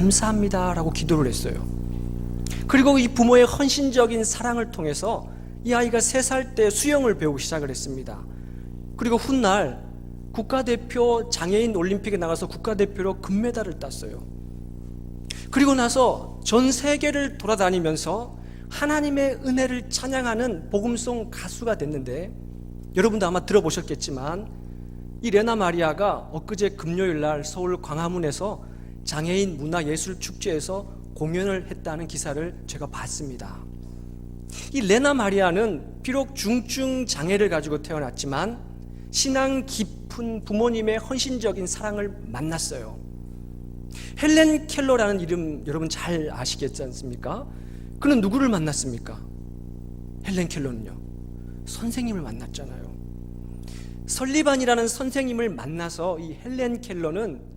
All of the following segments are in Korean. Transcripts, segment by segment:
감사합니다 라고 기도를 했어요. 그리고 이 부모의 헌신적인 사랑을 통해서 이 아이가 3살 때 수영을 배우기 시작을 했습니다. 그리고 훗날 국가대표 장애인 올림픽에 나가서 국가대표로 금메달을 땄어요. 그리고 나서 전 세계를 돌아다니면서 하나님의 은혜를 찬양하는 복음송 가수가 됐는데, 여러분도 아마 들어보셨겠지만 이 레나 마리아가 엊그제 금요일 날 서울 광화문에서 장애인 문화예술축제에서 공연을 했다는 기사를 제가 봤습니다. 이 레나 마리아는 비록 중증 장애를 가지고 태어났지만 신앙 깊은 부모님의 헌신적인 사랑을 만났어요. 헬렌 켈러라는 이름 여러분 잘 아시겠지 않습니까? 그는 누구를 만났습니까? 헬렌 켈러는요, 선생님을 만났잖아요. 설리반이라는 선생님을 만나서 이 헬렌 켈러는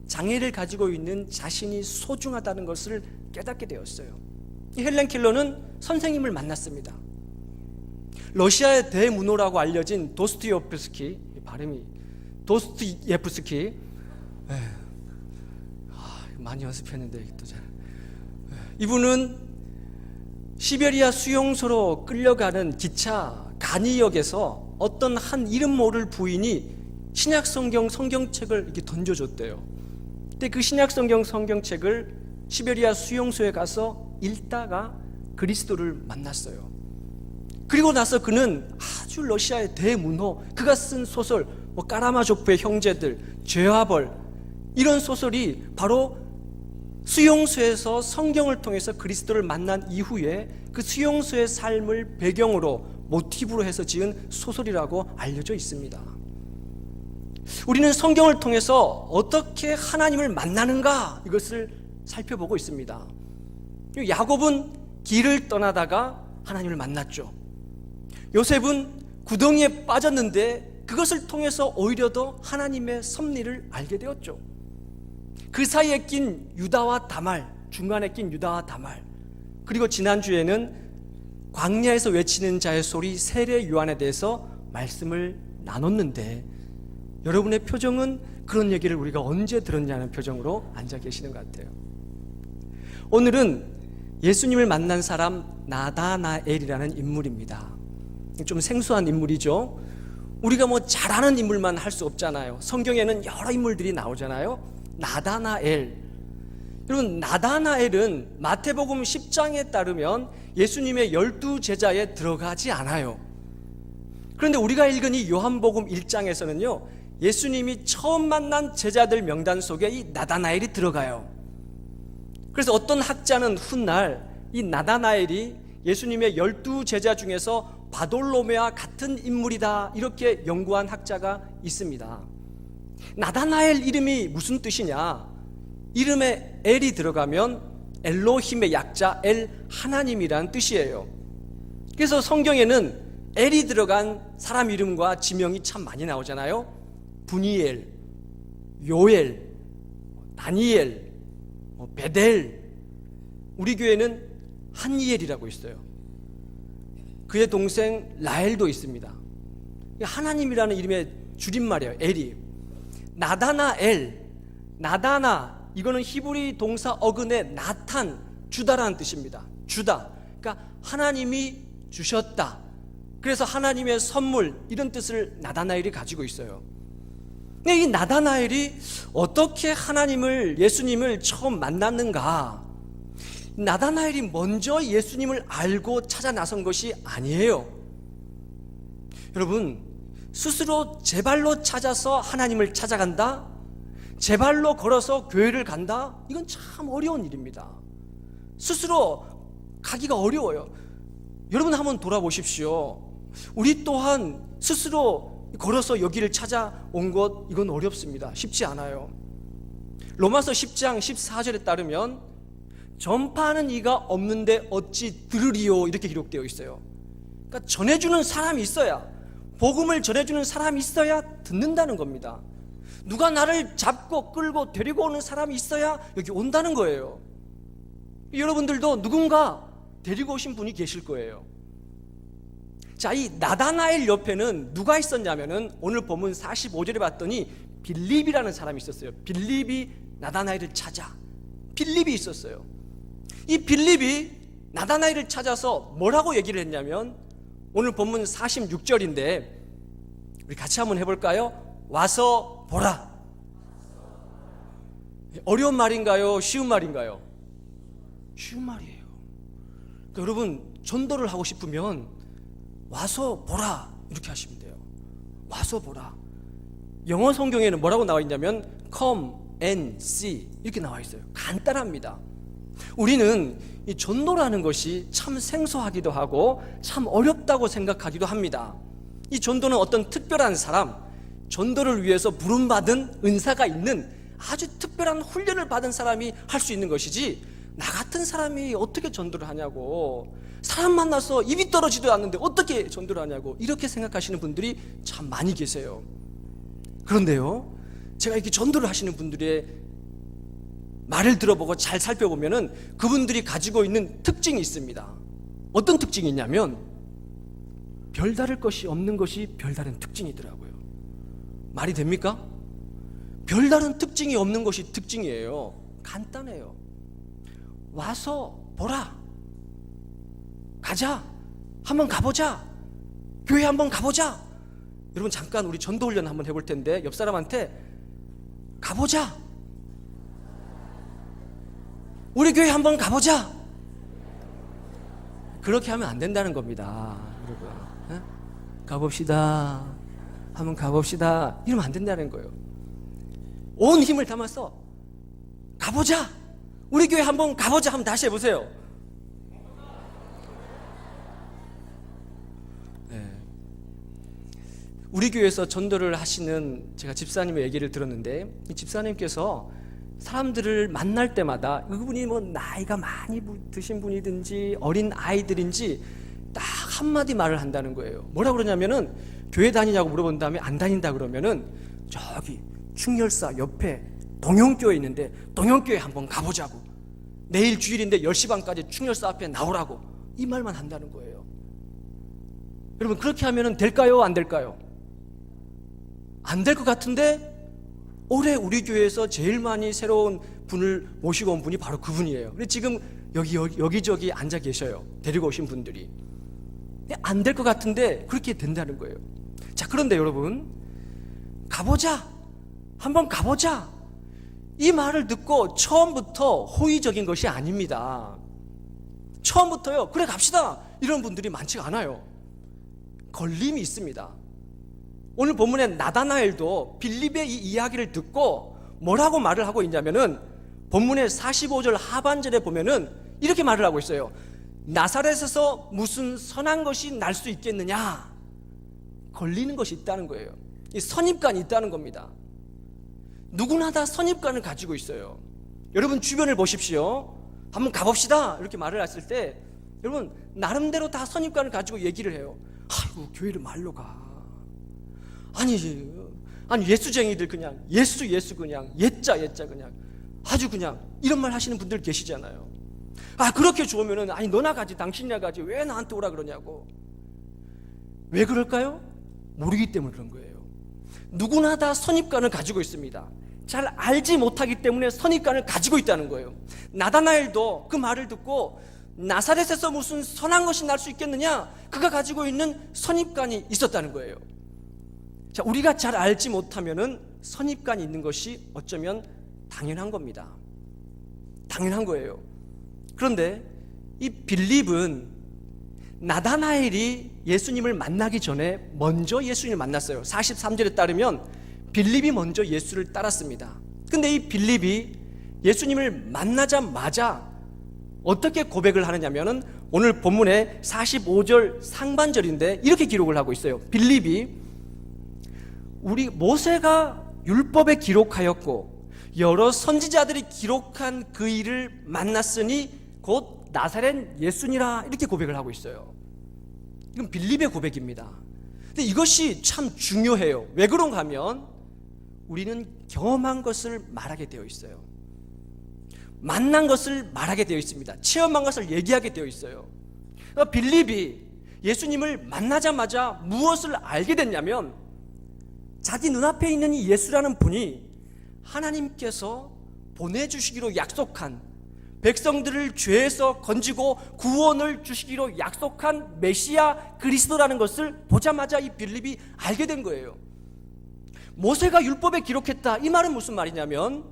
장애를 가지고 있는 자신이 소중하다는 것을 깨닫게 되었어요. 이 헬렌 켈러는 선생님을 만났습니다. 러시아의 대문호라고 알려진 도스토옙스키, 발음이 도스토옙스키, 많이 연습했는데 또 잘. 이분은 시베리아 수용소로 끌려가는 기차 간이역에서 어떤 한 이름 모를 부인이 신약성경 성경책을 이렇게 던져줬대요. 근데 그 신약성경 성경책을 시베리아 수용소에 가서 읽다가 그리스도를 만났어요. 그리고 나서 그는 아주 러시아의 대문호, 그가 쓴 소설 까라마조프의 형제들, 죄와 벌, 이런 소설이 바로 수용소에서 성경을 통해서 그리스도를 만난 이후에 그 수용소의 삶을 배경으로 모티브로 해서 지은 소설이라고 알려져 있습니다. 우리는 성경을 통해서 어떻게 하나님을 만나는가, 이것을 살펴보고 있습니다. 야곱은 길을 떠나다가 하나님을 만났죠. 요셉은 구덩이에 빠졌는데 그것을 통해서 오히려 더 하나님의 섭리를 알게 되었죠. 그 사이에 낀 유다와 다말, 중간에 낀 유다와 다말, 그리고 지난주에는 광야에서 외치는 자의 소리 세례 요한에 대해서 말씀을 나눴는데, 여러분의 표정은 그런 얘기를 우리가 언제 들었냐는 표정으로 앉아 계시는 것 같아요. 오늘은 예수님을 만난 사람 나다나엘이라는 인물입니다. 좀 생소한 인물이죠. 우리가 잘 아는 인물만 할 수 없잖아요. 성경에는 여러 인물들이 나오잖아요. 나다나엘, 여러분, 나다나엘은 마태복음 10장에 따르면 예수님의 12제자에 들어가지 않아요. 그런데 우리가 읽은 이 요한복음 1장에서는요, 예수님이 처음 만난 제자들 명단 속에 이 나다나엘이 들어가요. 그래서 어떤 학자는 훗날 이 나다나엘이 예수님의 12제자 중에서 바돌로메와 같은 인물이다, 이렇게 연구한 학자가 있습니다. 나다나엘 이름이 무슨 뜻이냐? 이름에 엘이 들어가면 엘로힘의 약자 엘, 하나님이란 뜻이에요. 그래서 성경에는 엘이 들어간 사람 이름과 지명이 참 많이 나오잖아요. 분이엘, 요엘, 다니엘, 베델. 우리 교회는 한이엘이라고 있어요. 그의 동생 라엘도 있습니다. 하나님이라는 이름의 줄임말이에요. 엘이. 나다나엘, 나다나, 이거는 히브리 동사 어근의 나탄, 주다라는 뜻입니다. 주다, 그러니까 하나님이 주셨다, 그래서 하나님의 선물, 이런 뜻을 나다나엘이 가지고 있어요. 근데 이 나다나엘이 어떻게 하나님을, 예수님을 처음 만났는가? 나다나엘이 먼저 예수님을 알고 찾아 나선 것이 아니에요. 여러분, 스스로 제 발로 찾아서 하나님을 찾아간다? 제 발로 걸어서 교회를 간다? 이건 참 어려운 일입니다. 스스로 가기가 어려워요. 여러분 한번 돌아보십시오. 우리 또한 스스로 걸어서 여기를 찾아온 것, 이건 어렵습니다. 쉽지 않아요. 로마서 10장 14절에 따르면 전파하는 이가 없는데 어찌 들으리요, 이렇게 기록되어 있어요. 그러니까 전해주는 사람이 있어야, 복음을 전해주는 사람이 있어야 듣는다는 겁니다. 누가 나를 잡고 끌고 데리고 오는 사람이 있어야 여기 온다는 거예요. 여러분들도 누군가 데리고 오신 분이 계실 거예요. 자, 이 나다나엘 옆에는 누가 있었냐면은 오늘 본문 45절에 봤더니 빌립이라는 사람이 있었어요. 빌립이 나다나엘을 찾아 빌립이 있었어요. 이 빌립이 나다나엘을 찾아서 뭐라고 얘기를 했냐면, 오늘 본문 46절인데 우리 같이 한번 해볼까요? 와서 보라. 어려운 말인가요? 쉬운 말인가요? 쉬운 말이에요. 그러니까 여러분, 전도를 하고 싶으면 와서 보라 이렇게 하시면 돼요. 와서 보라. 영어 성경에는 뭐라고 나와 있냐면 come and see 이렇게 나와 있어요. 간단합니다. 우리는 이 전도라는 것이 참 생소하기도 하고 참 어렵다고 생각하기도 합니다. 이 전도는 어떤 특별한 사람, 전도를 위해서 부름받은 은사가 있는 아주 특별한 훈련을 받은 사람이 할 수 있는 것이지, 나 같은 사람이 어떻게 전도를 하냐고, 사람 만나서 입이 떨어지도 않는데 어떻게 전도를 하냐고 이렇게 생각하시는 분들이 참 많이 계세요. 그런데요, 제가 이렇게 전도를 하시는 분들의 말을 들어보고 잘 살펴보면은 그분들이 가지고 있는 특징이 있습니다. 어떤 특징이 있냐면 별다를 것이 없는 것이 별다른 특징이더라고요. 말이 됩니까? 별다른 특징이 없는 것이 특징이에요. 간단해요. 와서 보라. 가자. 한번 가보자. 교회 한번 가보자. 여러분, 잠깐 우리 전도훈련 한번 해볼 텐데 옆 사람한테 가보자. 우리 교회 한번 가보자. 그렇게 하면 안 된다는 겁니다, 여러분. 네? 가봅시다. 한번 가봅시다. 이러면 안 된다는 거예요. 온 힘을 담아서 가보자. 우리 교회 한번 가보자. 한번 다시 해보세요. 네. 우리 교회에서 전도를 하시는 제가 집사님의 얘기를 들었는데, 이 집사님께서 사람들을 만날 때마다 그분이 뭐 나이가 많이 드신 분이든지 어린 아이들인지 딱 한마디 말을 한다는 거예요. 뭐라고 그러냐면은, 교회 다니냐고 물어본 다음에 안 다닌다 그러면은 저기 충렬사 옆에 동영교회 있는데 동영교회 한번 가보자고, 내일 주일인데 10시 반까지 충렬사 앞에 나오라고, 이 말만 한다는 거예요. 여러분, 그렇게 하면은 될까요? 안 될까요? 안 될 것 같은데 올해 우리 교회에서 제일 많이 새로운 분을 모시고 온 분이 바로 그분이에요. 근데 지금 여기저기 앉아 계셔요. 데리고 오신 분들이. 안 될 것 같은데 그렇게 된다는 거예요. 자, 그런데 여러분, 가보자. 한번 가보자. 이 말을 듣고 처음부터 호의적인 것이 아닙니다. 처음부터요, 그래 갑시다, 이런 분들이 많지가 않아요. 걸림이 있습니다. 오늘 본문에 나다나엘도 빌립의 이 이야기를 듣고 뭐라고 말을 하고 있냐면은, 본문의 45절 하반절에 보면은 이렇게 말을 하고 있어요. 나사렛에서 무슨 선한 것이 날 수 있겠느냐. 걸리는 것이 있다는 거예요. 이 선입관이 있다는 겁니다. 누구나 다 선입관을 가지고 있어요. 여러분, 주변을 보십시오. 한번 가봅시다 이렇게 말을 했을 때 여러분, 나름대로 다 선입관을 가지고 얘기를 해요. 아이고, 교회를 말로 가. 아니 예수쟁이들 그냥 예수 그냥 예자 그냥 아주 그냥 이런 말 하시는 분들 계시잖아요. 아, 그렇게 좋으면은 아니 너나 가지, 당신이나 가지, 왜 나한테 오라 그러냐고. 왜 그럴까요? 모르기 때문에 그런 거예요. 누구나 다 선입관을 가지고 있습니다. 잘 알지 못하기 때문에 선입관을 가지고 있다는 거예요. 나다나엘도 그 말을 듣고 나사렛에서 무슨 선한 것이 날 수 있겠느냐, 그가 가지고 있는 선입관이 있었다는 거예요. 자, 우리가 잘 알지 못하면은 선입관이 있는 것이 어쩌면 당연한 겁니다. 당연한 거예요. 그런데 이 빌립은 나다나엘이 예수님을 만나기 전에 먼저 예수님을 만났어요. 43절에 따르면 빌립이 먼저 예수를 따랐습니다. 근데 이 빌립이 예수님을 만나자마자 어떻게 고백을 하느냐면은 오늘 본문의 45절 상반절인데 이렇게 기록을 하고 있어요. 빌립이 우리 모세가 율법에 기록하였고 여러 선지자들이 기록한 그 일을 만났으니 곧 나사렛 예수니라, 이렇게 고백을 하고 있어요. 이건 빌립의 고백입니다. 근데 이것이 참 중요해요. 왜 그런가 하면 우리는 경험한 것을 말하게 되어 있어요. 만난 것을 말하게 되어 있습니다. 체험한 것을 얘기하게 되어 있어요. 그러니까 빌립이 예수님을 만나자마자 무엇을 알게 됐냐면, 자기 눈앞에 있는 이 예수라는 분이 하나님께서 보내주시기로 약속한, 백성들을 죄에서 건지고 구원을 주시기로 약속한 메시아 그리스도라는 것을 보자마자 이 빌립이 알게 된 거예요. 모세가 율법에 기록했다, 이 말은 무슨 말이냐면,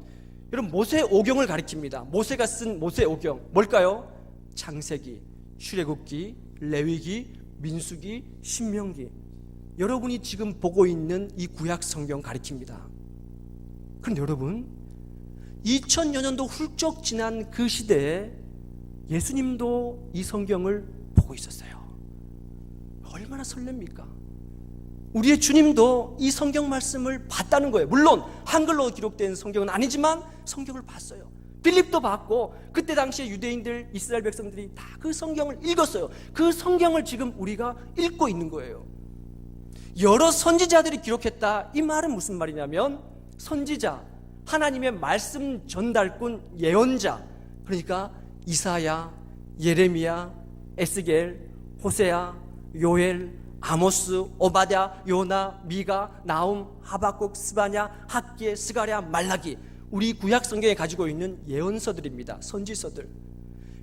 여러분, 모세오경을 가리킵니다. 모세가 쓴 모세오경 뭘까요? 창세기, 출애굽기, 레위기, 민수기, 신명기. 여러분이 지금 보고 있는 이 구약 성경 가리킵니다. 그런데 여러분, 2000여 년도 훌쩍 지난 그 시대에 예수님도 이 성경을 보고 있었어요. 얼마나 설렙니까? 우리의 주님도 이 성경 말씀을 봤다는 거예요. 물론 한글로 기록된 성경은 아니지만 성경을 봤어요. 빌립도 봤고, 그때 당시에 유대인들, 이스라엘 백성들이 다 그 성경을 읽었어요. 그 성경을 지금 우리가 읽고 있는 거예요. 여러 선지자들이 기록했다, 이 말은 무슨 말이냐면, 선지자, 하나님의 말씀 전달꾼, 예언자, 그러니까 이사야, 예레미야, 에스겔, 호세야, 요엘, 아모스, 오바댜, 요나, 미가, 나움, 하박국, 스바냐, 학기에, 스가랴, 말라기, 우리 구약 성경에 가지고 있는 예언서들입니다. 선지서들.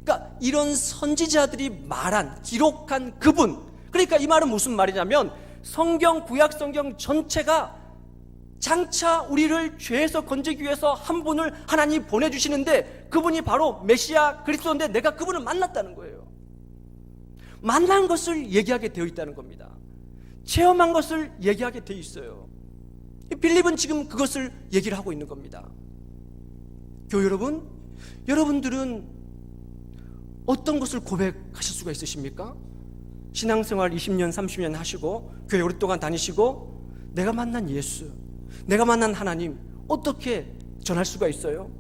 그러니까 이런 선지자들이 말한, 기록한 그분, 그러니까 이 말은 무슨 말이냐면, 성경, 구약 성경 전체가 장차 우리를 죄에서 건지기 위해서 한 분을 하나님이 보내주시는데, 그분이 바로 메시아 그리스도인데 내가 그분을 만났다는 거예요. 만난 것을 얘기하게 되어 있다는 겁니다. 체험한 것을 얘기하게 되어 있어요. 빌립은 지금 그것을 얘기를 하고 있는 겁니다. 교회 여러분, 여러분들은 어떤 것을 고백하실 수가 있으십니까? 신앙생활 20년, 30년 하시고 교회 오랫동안 다니시고 내가 만난 예수, 내가 만난 하나님 어떻게 전할 수가 있어요?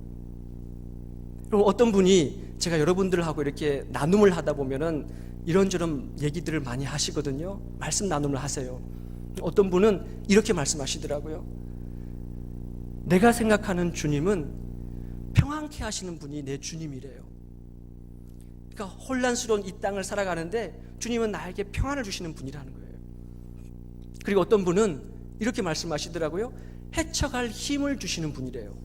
그럼 어떤 분이, 제가 여러분들하고 이렇게 나눔을 하다 보면은 이런저런 얘기들을 많이 하시거든요. 말씀 나눔을 하세요. 어떤 분은 이렇게 말씀하시더라고요. 내가 생각하는 주님은 평안케 하시는 분이 내 주님이래요. 그러니까 혼란스러운 이 땅을 살아가는데 주님은 나에게 평안을 주시는 분이라는 거예요. 그리고 어떤 분은 이렇게 말씀하시더라고요. 헤쳐갈 힘을 주시는 분이래요.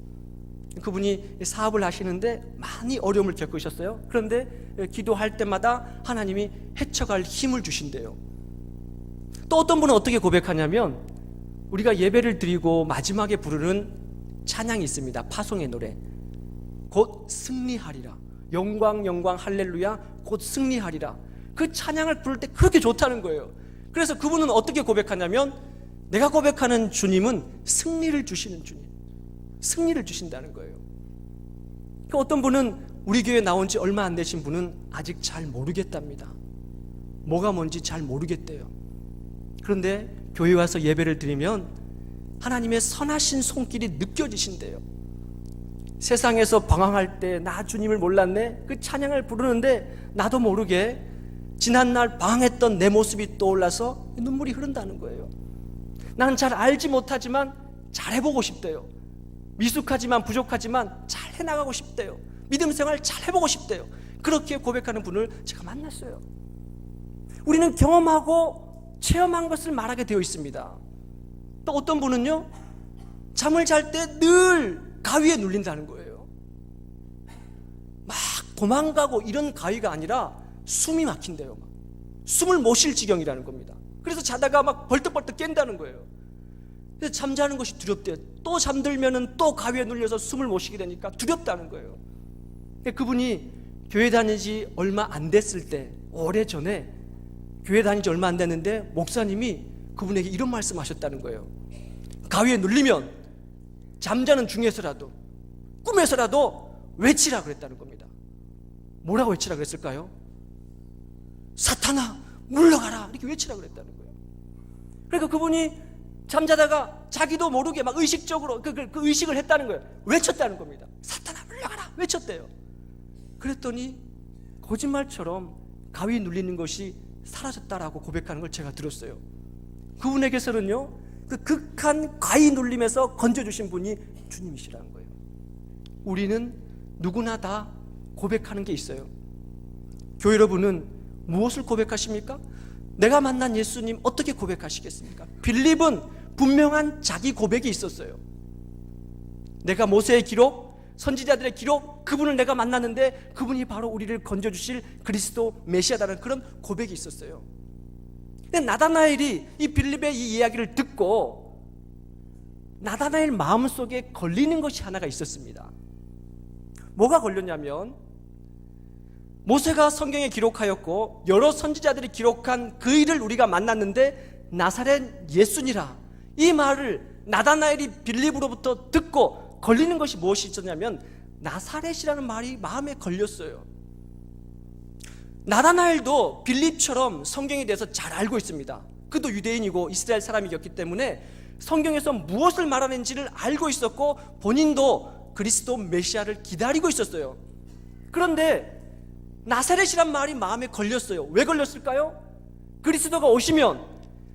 그분이 사업을 하시는데 많이 어려움을 겪으셨어요. 그런데 기도할 때마다 하나님이 헤쳐갈 힘을 주신대요. 또 어떤 분은 어떻게 고백하냐면, 우리가 예배를 드리고 마지막에 부르는 찬양이 있습니다. 파송의 노래. 곧 승리하리라. 영광 영광 할렐루야 곧 승리하리라. 그 찬양을 부를 때 그렇게 좋다는 거예요. 그래서 그분은 어떻게 고백하냐면, 내가 고백하는 주님은 승리를 주시는 주님, 승리를 주신다는 거예요. 어떤 분은, 우리 교회 나온 지 얼마 안 되신 분은 아직 잘 모르겠답니다. 뭐가 뭔지 잘 모르겠대요. 그런데 교회 와서 예배를 드리면 하나님의 선하신 손길이 느껴지신대요. 세상에서 방황할 때 나 주님을 몰랐네, 그 찬양을 부르는데 나도 모르게 지난날 방황했던 내 모습이 떠올라서 눈물이 흐른다는 거예요. 나는 잘 알지 못하지만 잘 해보고 싶대요. 미숙하지만 부족하지만 잘 해나가고 싶대요. 믿음 생활 잘 해보고 싶대요. 그렇게 고백하는 분을 제가 만났어요. 우리는 경험하고 체험한 것을 말하게 되어 있습니다. 또 어떤 분은요, 잠을 잘 때 늘 가위에 눌린다는 거예요. 막 도망가고 이런 가위가 아니라 숨이 막힌대요. 숨을 못 쉴 지경이라는 겁니다. 그래서 자다가 막 벌떡벌떡 깬다는 거예요. 그래서 잠자는 것이 두렵대요. 또 잠들면은 또 가위에 눌려서 숨을 못 쉬게 되니까 두렵다는 거예요. 그분이 교회 다니지 얼마 안 됐을 때, 오래전에 교회 다니지 얼마 안 됐는데 목사님이 그분에게 이런 말씀하셨다는 거예요. 가위에 눌리면 잠자는 중에서라도, 꿈에서라도 외치라 그랬다는 겁니다. 뭐라고 외치라 그랬을까요? 사탄아 물러가라, 이렇게 외치라 그랬다는 거예요. 그러니까 그분이 잠자다가 자기도 모르게 막 의식적으로 그 의식을 했다는 거예요. 외쳤다는 겁니다. 사탄아 물러가라 외쳤대요. 그랬더니 거짓말처럼 가위 눌리는 것이 사라졌다라고 고백하는 걸 제가 들었어요. 그분에게서는요, 그 극한 가위 눌림에서 건져주신 분이 주님이시라는 거예요. 우리는 누구나 다 고백하는 게 있어요. 교회 여러분은 무엇을 고백하십니까? 내가 만난 예수님 어떻게 고백하시겠습니까? 빌립은 분명한 자기 고백이 있었어요. 내가 모세의 기록, 선지자들의 기록, 그분을 내가 만났는데 그분이 바로 우리를 건져주실 그리스도 메시아다라는 그런 고백이 있었어요. 근데 나다나엘이 이 빌립의 이 이야기를 듣고 나다나엘 마음속에 걸리는 것이 하나가 있었습니다. 뭐가 걸렸냐면, 모세가 성경에 기록하였고 여러 선지자들이 기록한 그 일을 우리가 만났는데 나사렛 예수니라, 이 말을 나다나엘이 빌립으로부터 듣고 걸리는 것이 무엇이 있었냐면 나사렛이라는 말이 마음에 걸렸어요. 나다나엘도 빌립처럼 성경에 대해서 잘 알고 있습니다. 그도 유대인이고 이스라엘 사람이었기 때문에 성경에서 무엇을 말하는지를 알고 있었고 본인도 그리스도 메시아를 기다리고 있었어요. 그런데 나사렛이란 말이 마음에 걸렸어요. 왜 걸렸을까요? 그리스도가 오시면,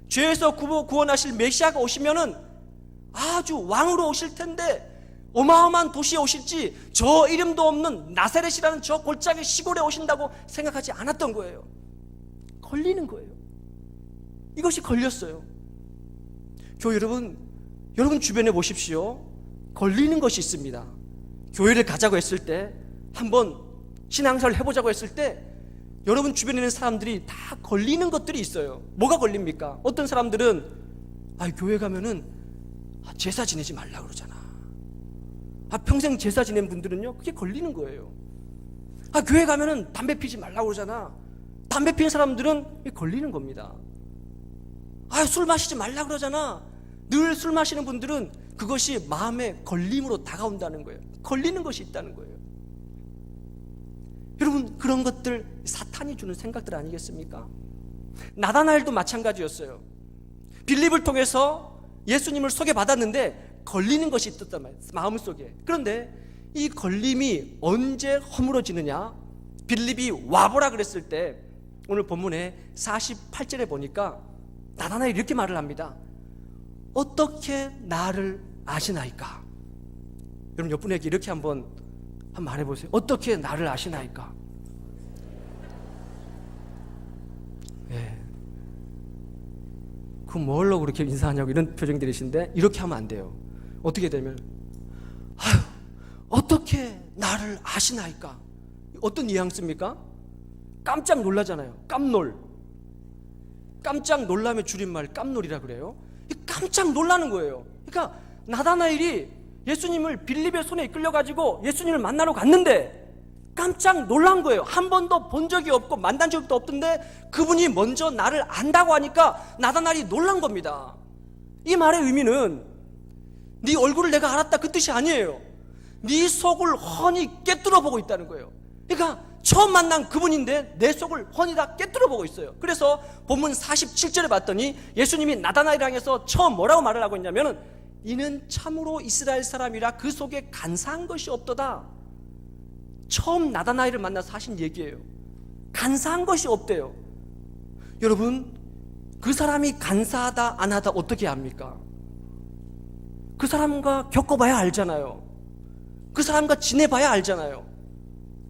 죄에서 구원하실 메시아가 오시면은 아주 왕으로 오실 텐데 어마어마한 도시에 오실지 저 이름도 없는 나사렛이라는 저 골짜기 시골에 오신다고 생각하지 않았던 거예요. 걸리는 거예요. 이것이 걸렸어요. 교회 여러분 주변에 보십시오. 걸리는 것이 있습니다. 교회를 가자고 했을 때, 한번 신앙생활을 해보자고 했을 때 여러분 주변에 있는 사람들이 다 걸리는 것들이 있어요. 뭐가 걸립니까? 어떤 사람들은 교회 가면은 제사 지내지 말라 그러잖아. 평생 제사 지낸 분들은요, 그게 걸리는 거예요. 교회 가면은 담배 피지 말라 그러잖아. 담배 피는 사람들은 이게 걸리는 겁니다. 술 마시지 말라 그러잖아. 늘 술 마시는 분들은 그것이 마음에 걸림으로 다가온다는 거예요. 걸리는 것이 있다는 거예요. 여러분, 그런 것들 사탄이 주는 생각들 아니겠습니까? 나다나엘도 마찬가지였어요. 빌립을 통해서 예수님을 소개받았는데 걸리는 것이 있었단 말이에요, 마음속에. 그런데 이 걸림이 언제 허물어지느냐? 빌립이 와보라 그랬을 때, 오늘 본문에 48절에 보니까 나다나엘이 이렇게 말을 합니다. 어떻게 나를 아시나이까? 여러분, 옆분에게 이렇게 한번 말해보세요. 어떻게 나를 아시나이까? 그 뭘로 그렇게 인사하냐고 이런 표정들이신데, 이렇게 하면 안 돼요. 어떻게 되면 어떻게 나를 아시나이까? 어떤 뉘앙스입니까? 깜짝 놀라잖아요. 깜짝 놀람의 줄임말 깜놀이라 그래요. 깜짝 놀라는 거예요. 그러니까 나다나엘이 예수님을 빌립의 손에 이끌려가지고 예수님을 만나러 갔는데 깜짝 놀란 거예요. 한 번도 본 적이 없고 만난 적도 없던데 그분이 먼저 나를 안다고 하니까 나다나엘이 놀란 겁니다. 이 말의 의미는 네 얼굴을 내가 알았다 그 뜻이 아니에요. 네 속을 훤히 깨뚫어 보고 있다는 거예요. 그러니까 처음 만난 그분인데 내 속을 훤히 다 깨뚫어 보고 있어요. 그래서 본문 47절에 봤더니 예수님이 나다나엘을 향해서 처음 뭐라고 말을 하고 있냐면, 이는 참으로 이스라엘 사람이라 그 속에 간사한 것이 없도다. 처음 나다나엘을 만나서 하신 얘기예요. 간사한 것이 없대요. 여러분, 그 사람이 간사하다 안 하다 어떻게 합니까? 그 사람과 겪어봐야 알잖아요. 그 사람과 지내봐야 알잖아요.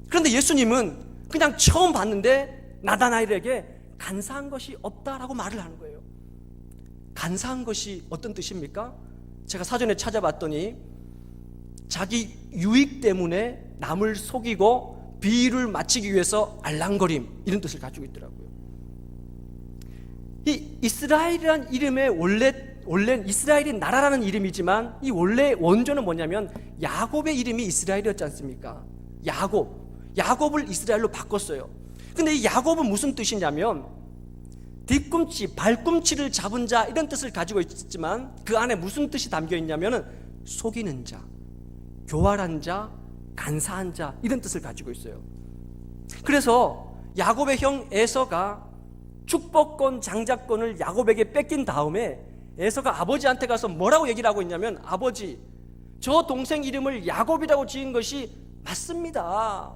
그런데 예수님은 그냥 처음 봤는데 나다나엘에게 간사한 것이 없다라고 말을 하는 거예요. 간사한 것이 어떤 뜻입니까? 제가 사전에 찾아봤더니 자기 유익 때문에 남을 속이고 비위를 맞추기 위해서 알랑거림, 이런 뜻을 가지고 있더라고요. 이 이스라엘이라는 이름의 원래 이스라엘이 나라라는 이름이지만 이 원래 원조는 뭐냐면 야곱의 이름이 이스라엘이었지 않습니까? 야곱을 이스라엘로 바꿨어요. 근데 이 야곱은 무슨 뜻이냐면 뒤꿈치, 발꿈치를 잡은 자, 이런 뜻을 가지고 있지만 그 안에 무슨 뜻이 담겨 있냐면 속이는 자, 교활한 자, 간사한 자, 이런 뜻을 가지고 있어요. 그래서 야곱의 형 에서가 축복권, 장자권을 야곱에게 뺏긴 다음에 에서가 아버지한테 가서 뭐라고 얘기를 하고 있냐면, 아버지, 저 동생 이름을 야곱이라고 지은 것이 맞습니다.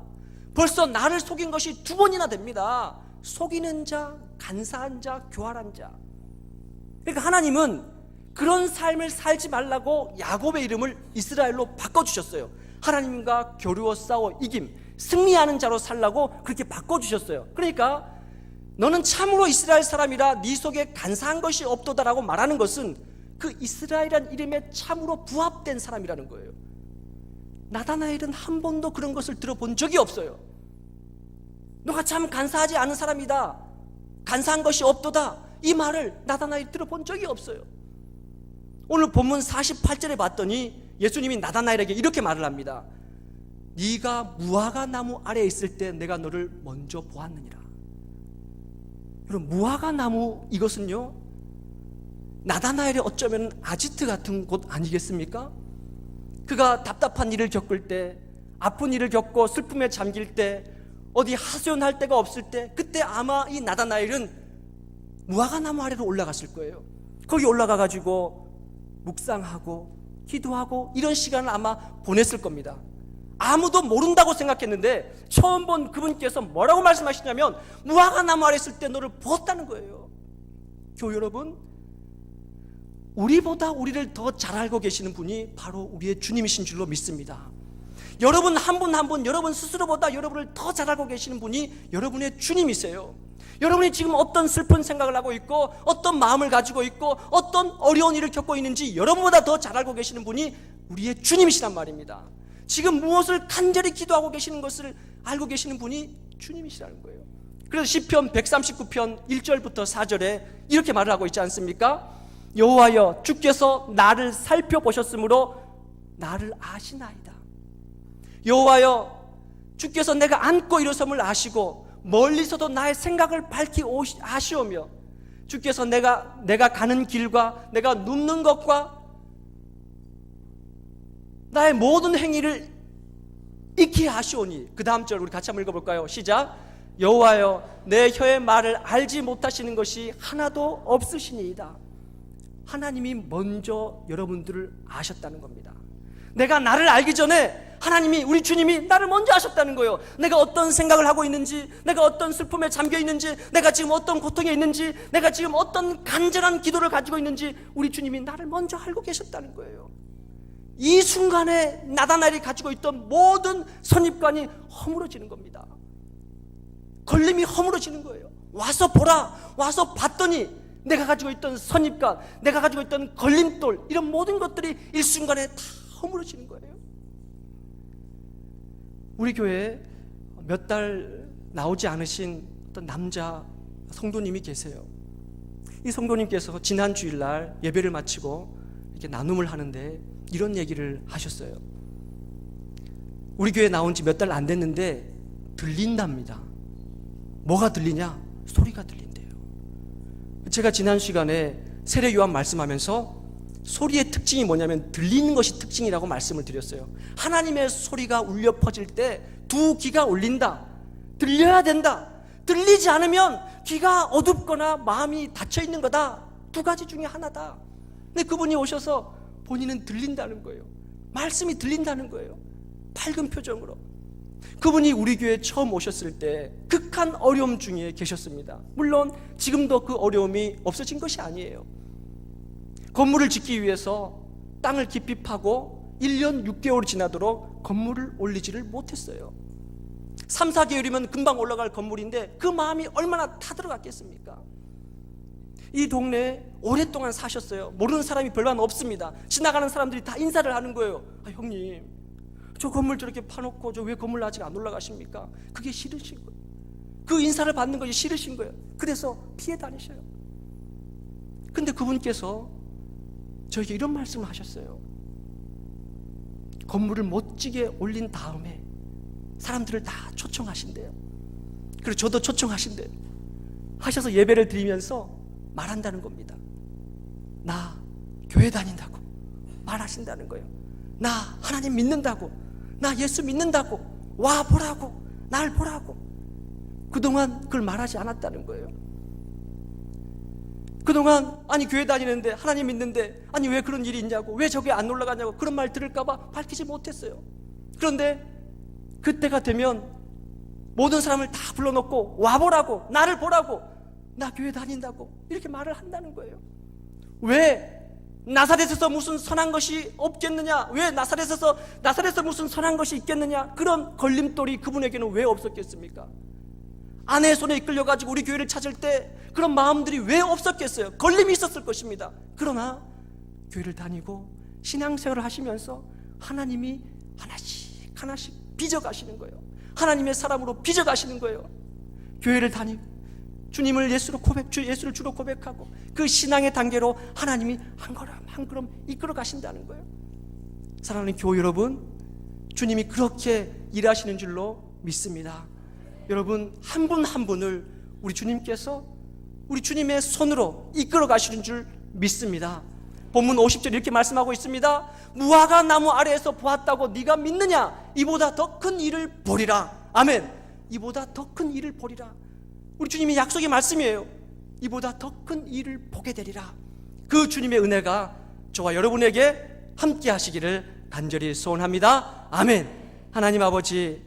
벌써 나를 속인 것이 2번이나 됩니다. 속이는 자, 간사한 자, 교활한 자. 그러니까 하나님은 그런 삶을 살지 말라고 야곱의 이름을 이스라엘로 바꿔주셨어요. 하나님과 겨루어 싸워 이김, 승리하는 자로 살라고 그렇게 바꿔주셨어요. 그러니까 너는 참으로 이스라엘 사람이라 네 속에 간사한 것이 없도다라고 말하는 것은 그 이스라엘이라는 이름에 참으로 부합된 사람이라는 거예요. 나다나엘은 한 번도 그런 것을 들어본 적이 없어요. 너가 참 간사하지 않은 사람이다, 간사한 것이 없도다, 이 말을 나다나엘이 들어본 적이 없어요. 오늘 본문 48절에 봤더니 예수님이 나다나엘에게 이렇게 말을 합니다. 네가 무화과 나무 아래에 있을 때 내가 너를 먼저 보았느니라. 여러분, 무화과 나무, 이것은요 나다나엘이 어쩌면 아지트 같은 곳 아니겠습니까? 그가 답답한 일을 겪을 때, 아픈 일을 겪고 슬픔에 잠길 때, 어디 하소연할 데가 없을 때, 그때 아마 이 나다나엘은 무화과 나무 아래로 올라갔을 거예요. 거기 올라가 가지고 묵상하고 기도하고 이런 시간을 아마 보냈을 겁니다. 아무도 모른다고 생각했는데 처음 본 그분께서 뭐라고 말씀하시냐면 무화과 나무 아래 있을 때 너를 보았다는 거예요. 교회 여러분, 우리보다 우리를 더 잘 알고 계시는 분이 바로 우리의 주님이신 줄로 믿습니다. 여러분 한 분 한 분, 여러분 스스로보다 여러분을 더 잘 알고 계시는 분이 여러분의 주님이세요. 여러분이 지금 어떤 슬픈 생각을 하고 있고 어떤 마음을 가지고 있고 어떤 어려운 일을 겪고 있는지 여러분보다 더 잘 알고 계시는 분이 우리의 주님이시란 말입니다. 지금 무엇을 간절히 기도하고 계시는 것을 알고 계시는 분이 주님이시라는 거예요. 그래서 시편 139편 1절부터 4절에 이렇게 말을 하고 있지 않습니까? 여호와여, 주께서 나를 살펴보셨으므로 나를 아시나이다. 여호와여, 주께서 내가 앉고 일어섬을 아시고 멀리서도 나의 생각을 밝히 아시오며 주께서 내가 가는 길과 내가 눕는 것과 나의 모든 행위를 익히 아시오니. 그 다음 절 우리 같이 한번 읽어볼까요? 시작. 여호와여, 내 혀의 말을 알지 못하시는 것이 하나도 없으시니이다. 하나님이 먼저 여러분들을 아셨다는 겁니다. 내가 나를 알기 전에 하나님이, 우리 주님이 나를 먼저 아셨다는 거예요. 내가 어떤 생각을 하고 있는지, 내가 어떤 슬픔에 잠겨 있는지, 내가 지금 어떤 고통에 있는지, 내가 지금 어떤 간절한 기도를 가지고 있는지 우리 주님이 나를 먼저 알고 계셨다는 거예요. 이 순간에 나다나엘이 가지고 있던 모든 선입관이 허물어지는 겁니다. 걸림이 허물어지는 거예요. 와서 보라, 와서 봤더니 내가 가지고 있던 선입관, 내가 가지고 있던 걸림돌, 이런 모든 것들이 일순간에 다 허물어지는 거예요. 우리 교회에 몇 달 나오지 않으신 어떤 남자 성도님이 계세요. 이 성도님께서 지난 주일날 예배를 마치고 이렇게 나눔을 하는데 이런 얘기를 하셨어요. 우리 교회에 나온 지 몇 달 안 됐는데 들린답니다. 뭐가 들리냐? 소리가 들린대요. 제가 지난 시간에 세례 요한 말씀하면서 소리의 특징이 뭐냐면 들리는 것이 특징이라고 말씀을 드렸어요. 하나님의 소리가 울려 퍼질 때 두 귀가 울린다. 들려야 된다. 들리지 않으면 귀가 어둡거나 마음이 닫혀 있는 거다. 두 가지 중에 하나다. 근데 그분이 오셔서 본인은 들린다는 거예요. 말씀이 들린다는 거예요. 밝은 표정으로. 그분이 우리 교회에 처음 오셨을 때 극한 어려움 중에 계셨습니다. 물론 지금도 그 어려움이 없어진 것이 아니에요. 건물을 짓기 위해서 땅을 깊이 파고 1년 6개월이 지나도록 건물을 올리지를 못했어요. 3, 4개월이면 금방 올라갈 건물인데 그 마음이 얼마나 타들어갔겠습니까? 이 동네에 오랫동안 사셨어요. 모르는 사람이 별로 없습니다. 지나가는 사람들이 다 인사를 하는 거예요. 형님, 저 건물 저렇게 파놓고 저 왜 건물 아직 안 올라가십니까? 그게 싫으신 거예요. 그 인사를 받는 것이 싫으신 거예요. 그래서 피해 다니셔요. 근데 그분께서 저에게 이런 말씀을 하셨어요. 건물을 멋지게 올린 다음에 사람들을 다 초청하신대요. 그리고 저도 초청하신대요. 하셔서 예배를 드리면서 말한다는 겁니다. 나 교회 다닌다고 말하신다는 거예요. 나 하나님 믿는다고, 나 예수 믿는다고, 와 보라고, 날 보라고. 그동안 그걸 말하지 않았다는 거예요. 그동안 아니 교회 다니는데 하나님 믿는데 아니 왜 그런 일이 있냐고, 왜 저게 안 올라가냐고 그런 말 들을까봐 밝히지 못했어요. 그런데 그때가 되면 모든 사람을 다 불러놓고 와보라고, 나를 보라고, 나 교회 다닌다고 이렇게 말을 한다는 거예요. 왜? 나사렛에서 무슨 선한 것이 없겠느냐? 왜 나사렛에서 무슨 선한 것이 있겠느냐? 그런 걸림돌이 그분에게는 왜 없었겠습니까? 아내의 손에 이끌려가지고 우리 교회를 찾을 때 그런 마음들이 왜 없었겠어요? 걸림이 있었을 것입니다. 그러나 교회를 다니고 신앙생활을 하시면서 하나님이 하나씩 하나씩 빚어가시는 거예요. 하나님의 사람으로 빚어가시는 거예요. 교회를 다니고 주님을 예수를 주로 고백하고 그 신앙의 단계로 하나님이 한 걸음 한 걸음 이끌어 가신다는 거예요. 사랑하는 교회 여러분, 주님이 그렇게 일하시는 줄로 믿습니다. 여러분, 한 분 한 분을 우리 주님께서 우리 주님의 손으로 이끌어 가시는 줄 믿습니다. 본문 50절 이렇게 말씀하고 있습니다. 무화과 나무 아래에서 보았다고 네가 믿느냐? 이보다 더 큰 일을 보리라. 아멘. 이보다 더 큰 일을 보리라. 우리 주님의 약속의 말씀이에요. 이보다 더 큰 일을 보게 되리라. 그 주님의 은혜가 저와 여러분에게 함께 하시기를 간절히 소원합니다. 아멘. 하나님 아버지,